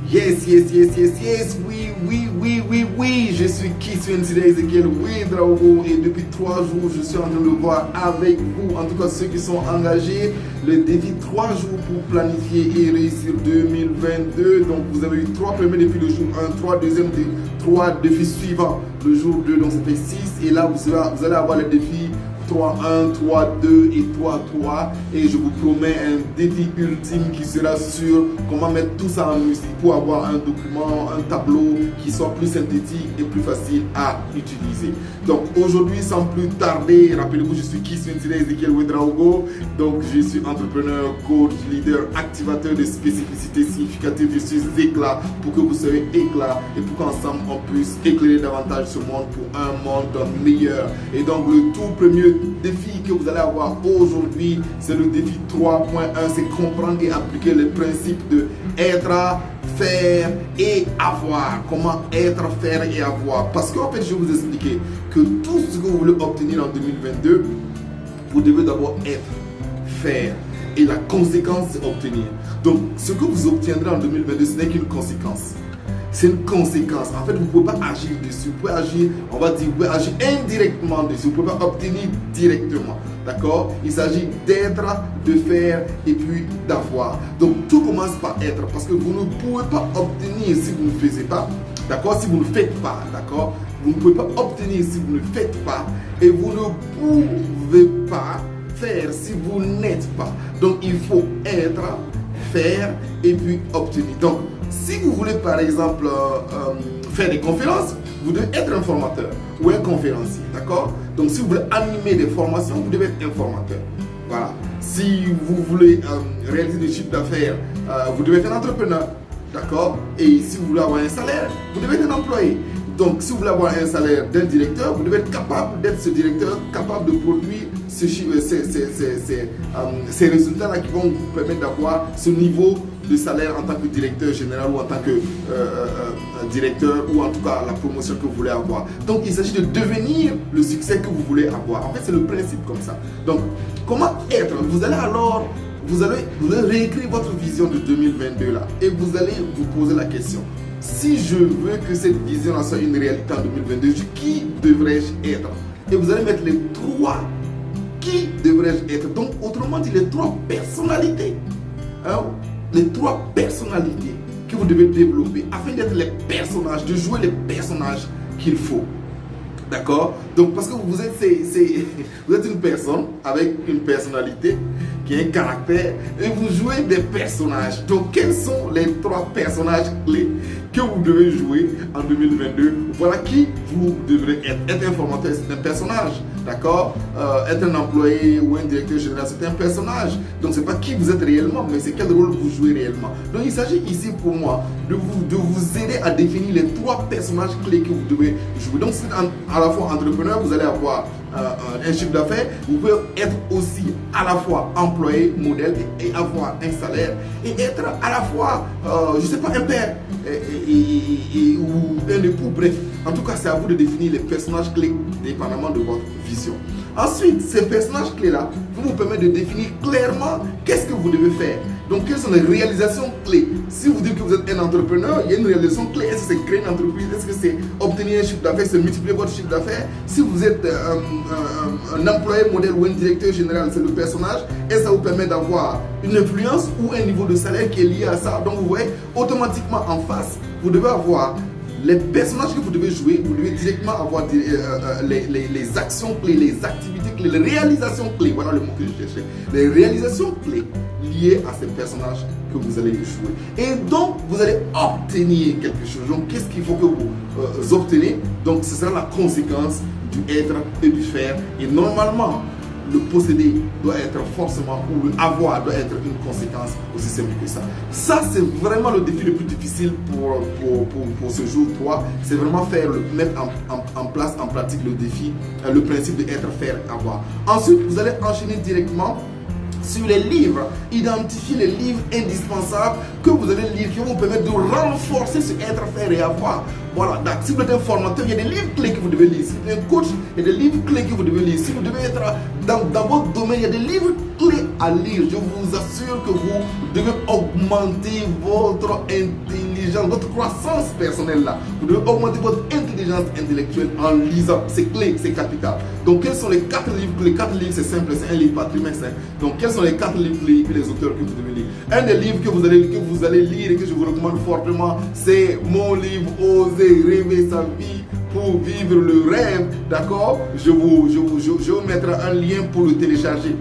Yes, oui, je suis Kiswensida Ezekiel Ouedraogo et depuis 3 jours, je suis en train de voir avec vous, en tout cas ceux qui sont engagés, le défi 3 jours pour planifier et réussir 2022. Donc vous avez eu 3 premiers défis le jour 1, 3 deuxième, 3 défis suivants le jour 2, donc ça fait 6 et là vous allez avoir le défi 3-1, 3-2 et 3-3 et je vous promets un défi ultime qui sera sur comment mettre tout ça en musique pour avoir un document, un tableau qui soit plus synthétique et plus facile à utiliser. Donc aujourd'hui, sans plus tarder, rappelez-vous, je suis Kiswensida Ezekiel Ouedraogo, donc je suis entrepreneur, coach, leader, activateur de spécificité significative. Je suis éclat pour que vous soyez éclat et pour qu'ensemble on puisse éclairer davantage ce monde pour un monde meilleur. Et donc le tout premier défi que vous allez avoir aujourd'hui, c'est le défi 3.1, c'est comprendre et appliquer le principe de être, faire et avoir. Comment être, faire et avoir. Parce qu'en fait, je vais vous expliquer que tout ce que vous voulez obtenir en 2022, vous devez d'abord être, faire. Et la conséquence, c'est obtenir. Donc, ce que vous obtiendrez en 2022, ce n'est qu'une conséquence. C'est une conséquence. En fait, vous ne pouvez pas agir dessus. Vous pouvez agir, on va dire, vous pouvez agir indirectement dessus. Vous ne pouvez pas obtenir directement. D'accord? Il s'agit d'être, de faire et puis d'avoir. Donc, tout commence par être. Parce que vous ne pouvez pas obtenir si vous ne faites pas. D'accord? Si vous ne faites pas. D'accord? Vous ne pouvez pas obtenir si vous ne faites pas. Et vous ne pouvez pas faire si vous n'êtes pas. Donc, il faut être, faire et puis obtenir. Donc, si vous voulez par exemple faire des conférences, vous devez être un formateur ou un conférencier, d'accord? Donc si vous voulez animer des formations, vous devez être un formateur. Voilà. Si vous voulez réaliser des chiffres d'affaires, vous devez être un entrepreneur, d'accord? Et si vous voulez avoir un salaire, vous devez être un employé. Donc si vous voulez avoir un salaire d'un directeur, vous devez être capable d'être ce directeur, capable de produire ces résultats-là qui vont vous permettre d'avoir ce niveau de salaire en tant que directeur général ou en tant que directeur ou en tout cas la promotion que vous voulez avoir. Donc il s'agit de devenir le succès que vous voulez avoir. En fait, c'est le principe comme ça. Donc comment être? Vous allez alors, vous allez réécrire votre vision de 2022 là et vous allez vous poser la question. Si je veux que cette vision soit une réalité en 2022, qui devrais-je être? Et vous allez mettre les 3 qui devrais-je être. Donc autrement dit, les 3 personnalités. Hein? Les 3 personnalités que vous devez développer afin d'être les personnages, de jouer les personnages qu'il faut. D'accord? Donc parce que vous êtes une personne avec une personnalité qui a un caractère et vous jouez des personnages. Donc quels sont les 3 personnages clés que vous devez jouer en 2022? Voilà qui vous devrez être. Être un formateur, c'est un personnage. D'accord? Être un employé ou un directeur général, c'est un personnage. Donc c'est pas qui vous êtes réellement, mais c'est quel rôle vous jouez réellement. Donc il s'agit ici pour moi de vous aider à définir les 3 personnages clés que vous devez jouer. Donc c'est à la fois entrepreneur, vous allez avoir un chiffre d'affaires, vous pouvez être aussi à la fois employé, modèle et avoir un salaire et être à la fois, je sais pas, un père ou un époux, bref. En tout cas, c'est à vous de définir les personnages clés dépendamment de votre vision. Ensuite, ces personnages clés-là vont vous permettre de définir clairement qu'est-ce que vous devez faire. Donc, quelles sont les réalisations clés? Si vous dites que vous êtes un entrepreneur, il y a une réalisation clé. Est-ce que c'est créer une entreprise? Est-ce que c'est obtenir un chiffre d'affaires? C'est multiplier votre chiffre d'affaires? Si vous êtes un employé modèle ou un directeur général, c'est le personnage. Et ça vous permet d'avoir une influence ou un niveau de salaire qui est lié à ça. Donc, vous voyez, automatiquement en face, vous devez avoir les personnages que vous devez jouer, vous devez directement avoir les actions clés, les activités clés, les réalisations clés. Voilà le mot que je cherchais. Les réalisations clés liées à ces personnages que vous allez jouer. Et donc, vous allez obtenir quelque chose. Donc, qu'est-ce qu'il faut que vous obtenez? Donc, ce sera la conséquence du être et du faire. Et normalement, le posséder doit être forcément, ou le avoir doit être une conséquence aussi simple que ça. Ça, c'est vraiment le défi le plus difficile pour ce jour 3. C'est vraiment mettre en place, en pratique le défi, le principe de être, faire, avoir. Ensuite, vous allez enchaîner directement sur les livres, identifier les livres indispensables que vous allez lire, qui vont vous permettre de renforcer ce être, faire et avoir. Voilà, donc si vous êtes un formateur, il y a des livres clés que vous devez lire. Si vous êtes un coach, il y a des livres clés que vous devez lire. Si vous devez être dans votre domaine, il y a des livres clés à lire. Je vous assure que vous devez augmenter votre intelligence intelligence, votre croissance personnelle là. Vous devez augmenter votre intelligence intellectuelle en lisant. C'est clé, c'est capital. Donc, quels sont les 4 livres? Les 4 livres, c'est simple, c'est un livre par trimestre. Donc, quels sont les 4 livres que les auteurs que vous devez lire? Un des livres que vous allez lire et que je vous recommande fortement, c'est mon livre Oser rêver sa vie pour vivre le rêve, d'accord? Je vous mettrai un lien pour le télécharger,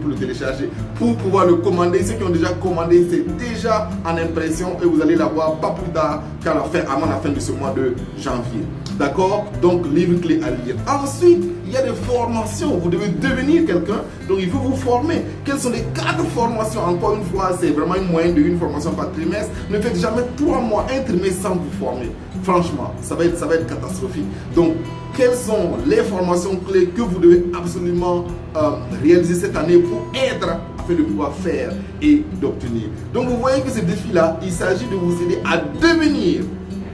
pour pouvoir le commander. Ceux qui ont déjà commandé, c'est déjà en impression et vous allez l'avoir pas plus tard avant la fin de ce mois de janvier. D'accord? Donc, livre clé à lire. Ensuite, il y a des formations. Vous devez devenir quelqu'un, donc il faut vous former. Quelles sont les 4 formations? Encore une fois, c'est vraiment une moyenne de une formation par trimestre. Ne faites jamais 3 mois, un trimestre sans vous former. Franchement, ça va être catastrophique. Donc, quelles sont les formations clés que vous devez absolument réaliser cette année pour être afin de pouvoir faire et d'obtenir? Donc, vous voyez que ce défi-là, il s'agit de vous aider à devenir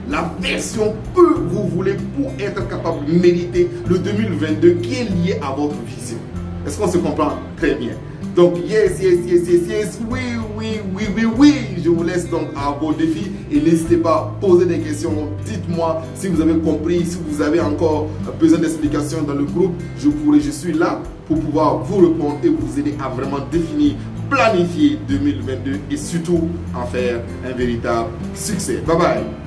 la version que vous voulez pour être capable de mériter le 2022 qui est lié à votre vision. Est-ce qu'on se comprend très bien? Donc, yes, oui. Je vous laisse donc à vos défis et n'hésitez pas à poser des questions. Dites-moi si vous avez compris, si vous avez encore besoin d'explications dans le groupe. Je suis là pour pouvoir vous répondre et vous aider à vraiment définir, planifier 2022 et surtout en faire un véritable succès. Bye bye.